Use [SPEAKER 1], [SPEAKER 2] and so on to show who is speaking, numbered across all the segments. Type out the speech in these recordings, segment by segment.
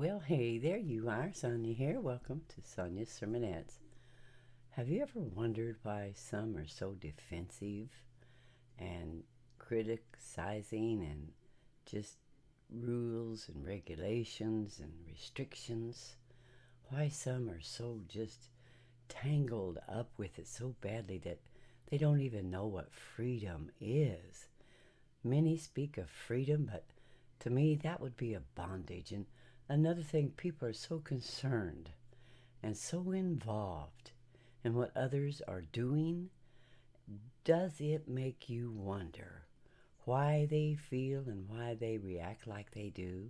[SPEAKER 1] Well, hey, there you are, Sonia here. Welcome to Sonia's Sermonettes. Have you ever wondered why some are so defensive and criticizing and just rules and regulations and restrictions? Why some are so just tangled up with it so badly that they don't even know what freedom is? Many speak of freedom, but to me, that would be a bondage. And another thing, people are so concerned and so involved in what others are doing. Does it make you wonder why they feel and why they react like they do?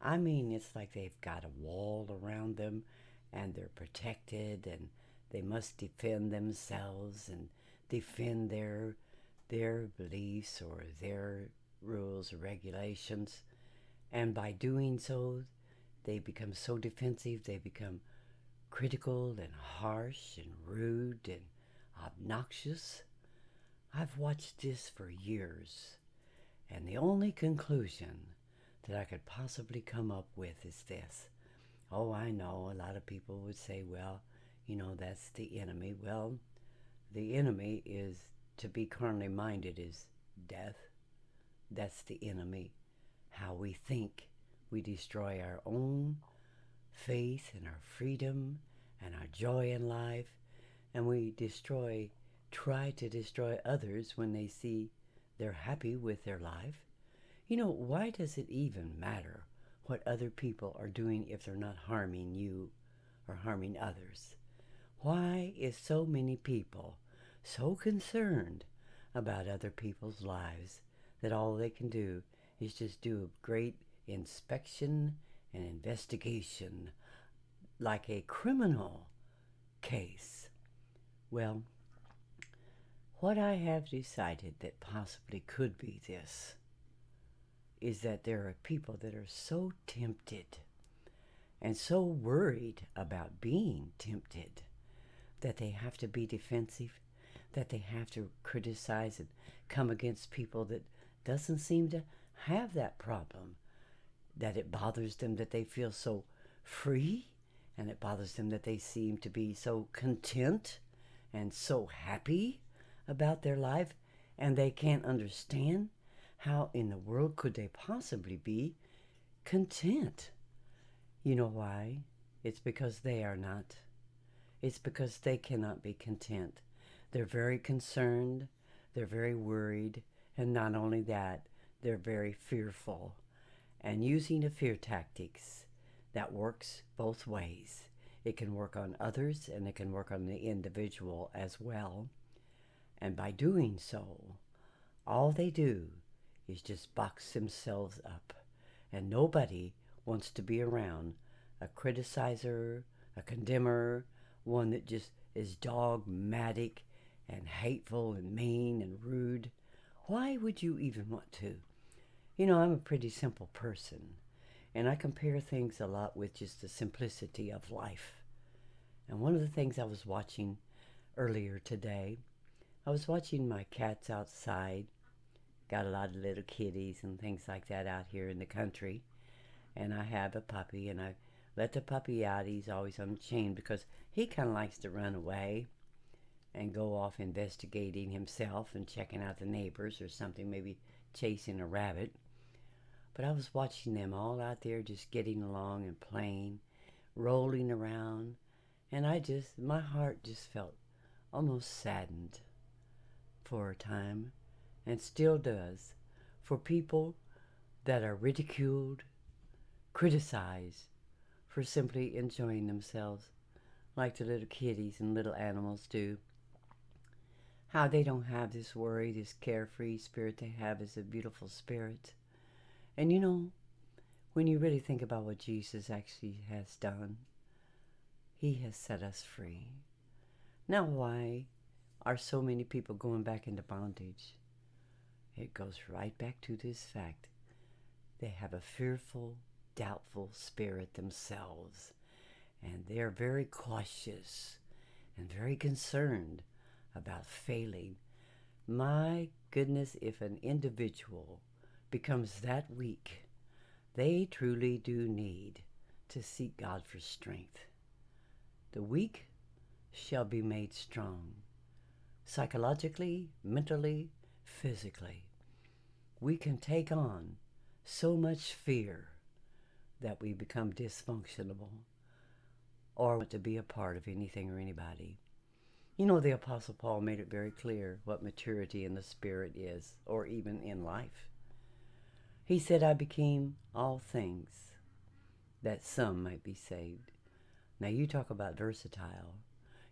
[SPEAKER 1] I mean, it's like they've got a wall around them and they're protected and they must defend themselves and defend their beliefs or their rules or regulations. And by doing so, they become so defensive, they become critical and harsh and rude and obnoxious. I've watched this for years, and the only conclusion that I could possibly come up with is this. Oh, I know a lot of people would say, well, that's the enemy. Well, the enemy is to be carnally minded is death. That's the enemy. How we think. We destroy our own faith and our freedom and our joy in life. And we try to destroy others when they see they're happy with their life. Why does it even matter what other people are doing if they're not harming you or harming others? Why is so many people so concerned about other people's lives that all they can do is just do a great inspection and investigation like a criminal case? Well, what I have decided that possibly could be this is that there are people that are so tempted and so worried about being tempted that they have to be defensive, that they have to criticize and come against people that doesn't seem to have that problem, that it bothers them that they feel so free, and it bothers them that they seem to be so content and so happy about their life, and they can't understand how in the world could they possibly be content. You know why? It's because they are not. It's because they cannot be content. They're very concerned, they're very worried, and not only that, they're very fearful. And using a fear tactics that works both ways. It can work on others and it can work on the individual as well. And by doing so, all they do is just box themselves up. And nobody wants to be around a criticizer, a condemner, one that just is dogmatic and hateful and mean and rude. Why would you even want to? I'm a pretty simple person, and I compare things a lot with just the simplicity of life. And one of the things I was watching earlier today, I was watching my cats outside. Got a lot of little kitties and things like that out here in the country. And I have a puppy, and I let the puppy out. He's always on a chain because he kind of likes to run away and go off investigating himself and checking out the neighbors or something, maybe chasing a rabbit. But I was watching them all out there just getting along and playing, rolling around, and my heart just felt almost saddened for a time, and still does, for people that are ridiculed, criticized for simply enjoying themselves like the little kitties and little animals do. How they don't have this worry, this carefree spirit they have is a beautiful spirit. And when you really think about what Jesus actually has done, he has set us free. Now, why are so many people going back into bondage? It goes right back to this fact. They have a fearful, doubtful spirit themselves, and they're very cautious and very concerned about failing. My goodness, if an individual becomes that weak, they truly do need to seek God for strength. The weak shall be made strong, psychologically, mentally, physically. We can take on so much fear that we become dysfunctional or want to be a part of anything or anybody. You know, the Apostle Paul made it very clear what maturity in the Spirit is, or even in life. He said, I became all things that some might be saved. Now you talk about versatile.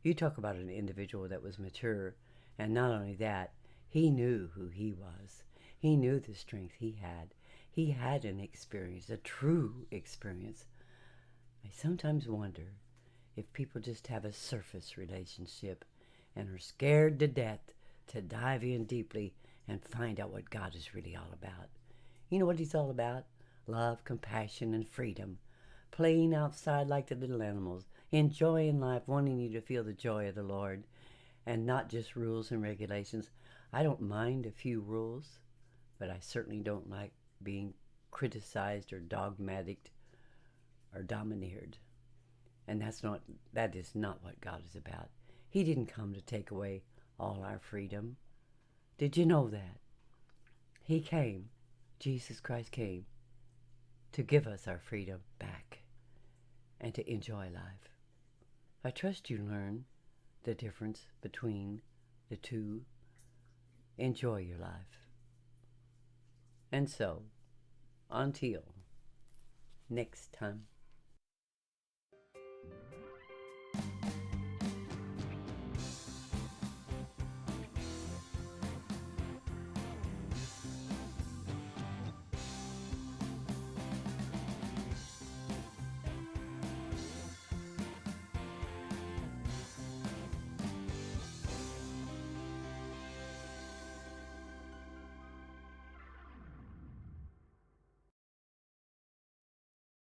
[SPEAKER 1] You talk about an individual that was mature, and not only that, he knew who he was. He knew the strength he had. He had an experience, a true experience. I sometimes wonder if people just have a surface relationship and are scared to death to dive in deeply and find out what God is really all about. You know what he's all about? Love, compassion, and freedom. Playing outside like the little animals, enjoying life, wanting you to feel the joy of the Lord, and not just rules and regulations. I don't mind a few rules, but I certainly don't like being criticized or dogmatic or domineered. And that is not what God is about. He didn't come to take away all our freedom. Did you know that? He came, Jesus Christ came, to give us our freedom back and to enjoy life. I trust you learn the difference between the two. Enjoy your life. And so, until next time.